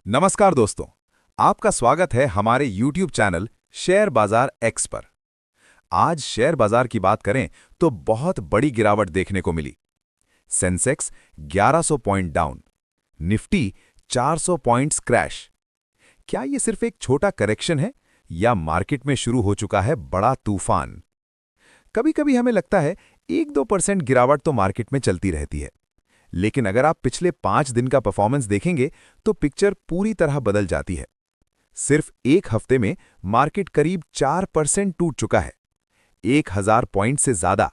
नमस्कार दोस्तों, आपका स्वागत है हमारे YouTube चैनल शेयर बाजार एक्स पर। आज शेयर बाजार की बात करें तो बहुत बड़ी गिरावट देखने को मिली। Sensex 1100 point down, Nifty 400 points crash. क्या ये सिर्फ एक छोटा करेक्शन है या मार्केट में शुरू हो चुका है बड़ा तूफान? कभी-कभी हमें लगता है 1-2% गिरावट तो मार्केट में चलती रहती है, लेकिन अगर आप पिछले 5 दिन का परफॉर्मेंस देखेंगे तो पिक्चर पूरी तरह बदल जाती है। सिर्फ एक हफ्ते में मार्केट करीब 4% टूट चुका है, 1000 पॉइंट से ज्यादा।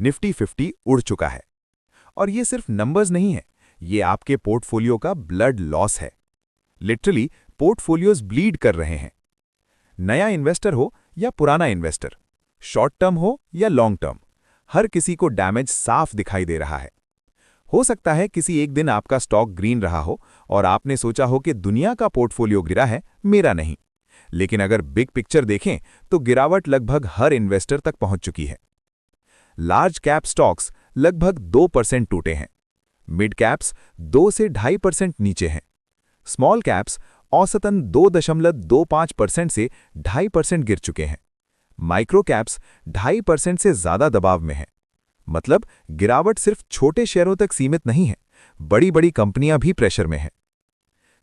निफ्टी 50 उड़ चुका है। और ये सिर्फ नंबर्स नहीं है, ये आपके पोर्टफोलियो का ब्लड लॉस है। लिटरली पोर्टफोलियोज ब्लीड कर रहे हैं। नया इन्वेस्टर हो या पुराना इन्वेस्टर, शॉर्ट टर्म हो या लॉन्ग टर्म, हर किसी को डैमेज साफ दिखाई दे रहा है। हो सकता है किसी एक दिन आपका स्टॉक ग्रीन रहा हो और आपने सोचा हो कि दुनिया का पोर्टफोलियो गिरा है, मेरा नहीं। लेकिन अगर बिग पिक्चर देखें तो गिरावट लगभग हर इन्वेस्टर तक पहुंच चुकी है। लार्ज कैप स्टॉक्स लगभग 2% टूटे हैं, मिड कैप्स 2 से 2.5% नीचे हैं, स्मॉल कैप्स औसतन 2.25% से 2.5% गिर चुके हैं, माइक्रो कैप्स 2.5% से ज्यादा दबाव में हैं। मतलब गिरावट सिर्फ छोटे शेयरों तक सीमित नहीं है, बड़ी-बड़ी कंपनियां भी प्रेशर में हैं।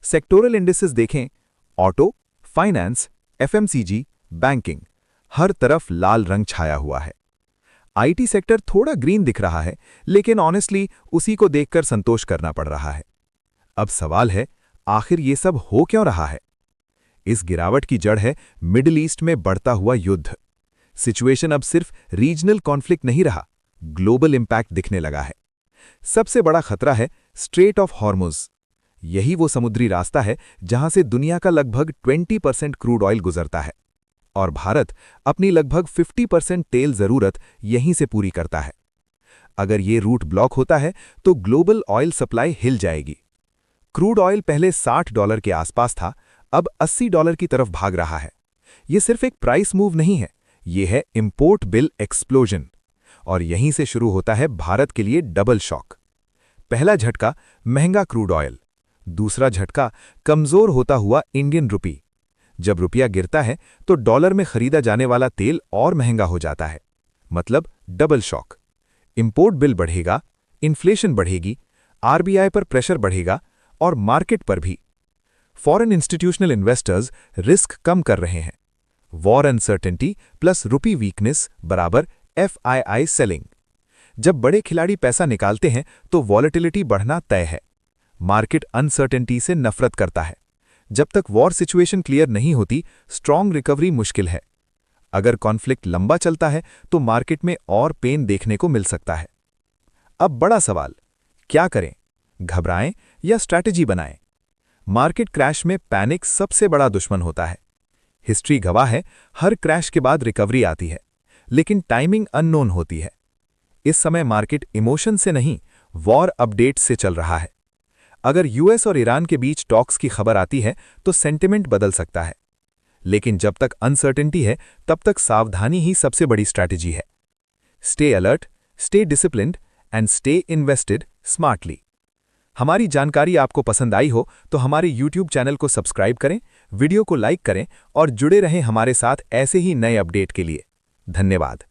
सेक्टोरल इंडिसेस देखें, ऑटो, फाइनेंस, एफएमसीजी, बैंकिंग, हर तरफ लाल रंग छाया हुआ है। आईटी सेक्टर थोड़ा ग्रीन दिख रहा है, लेकिन ऑनेस्टली उसी को देखकर संतोष करना पड़ रहा है। अब सवाल है, आखिर ये सब हो क्यों रहा है? इस गिरावट की जड़ है मिडिल ईस्ट में बढ़ता हुआ युद्ध। सिचुएशन अब सिर्फ रीजनल कॉन्फ्लिक्ट नहीं रहा, ग्लोबल इंपैक्ट दिखने लगा है। सबसे बड़ा खतरा है स्ट्रेट ऑफ हॉर्मुज। यही वो समुद्री रास्ता है जहां से दुनिया का लगभग 20% क्रूड ऑयल गुजरता है, और भारत अपनी लगभग 50% तेल जरूरत यहीं से पूरी करता है। अगर ये रूट ब्लॉक होता है तो ग्लोबल ऑयल सप्लाई हिल जाएगी। क्रूड ऑयल पहले $60 के आसपास था, अब $80 की तरफ भाग रहा है। ये सिर्फ एक प्राइस मूव नहीं है, ये है इंपोर्ट बिल एक्सप्लोजन। और यहीं से शुरू होता है भारत के लिए डबल शॉक। पहला झटका महंगा क्रूड ऑयल, दूसरा झटका कमजोर होता हुआ इंडियन रुपी। जब रुपया गिरता है तो डॉलर में खरीदा जाने वाला तेल और महंगा हो जाता है, मतलब डबल शॉक। इंपोर्ट बिल बढ़ेगा, इन्फ्लेशन बढ़ेगी, आरबीआई पर प्रेशर बढ़ेगा और मार्केट पर भी। फॉरेन इंस्टीट्यूशनल इन्वेस्टर्स रिस्क कम कर रहे हैं। वॉर अनसर्टेनिटी प्लस रुपी वीकनेस बराबर FII सेलिंग। जब बड़े खिलाड़ी पैसा निकालते हैं तो वॉलेटिलिटी बढ़ना तय है। मार्केट अनसर्टेनिटी से नफरत करता है। जब तक वॉर सिचुएशन क्लियर नहीं होती, स्ट्रॉन्ग रिकवरी मुश्किल है। अगर कॉन्फ्लिक्ट लंबा चलता है तो मार्केट में और पेन देखने को मिल सकता है। अब बड़ा सवाल, क्या करें? घबराएं या स्ट्रैटेजी बनाएं? मार्केट क्रैश में पैनिक सबसे बड़ा दुश्मन होता है। हिस्ट्री गवाह है, हर क्रैश के बाद रिकवरी आती है, लेकिन टाइमिंग अननोन होती है। इस समय मार्केट इमोशन से नहीं, वॉर अपडेट से चल रहा है। अगर यूएस और ईरान के बीच टॉक्स की खबर आती है तो सेंटिमेंट बदल सकता है। लेकिन जब तक अनसर्टेनिटी है, तब तक सावधानी ही सबसे बड़ी स्ट्रैटेजी है। Stay alert, stay disciplined and stay invested smartly. हमारी जानकारी आपको पसंद आई हो तो हमारे YouTube चैनल को सब्सक्राइब करें, वीडियो को लाइक करें और जुड़े रहें हमारे साथ ऐसे ही नए अपडेट के लिए। धन्यवाद।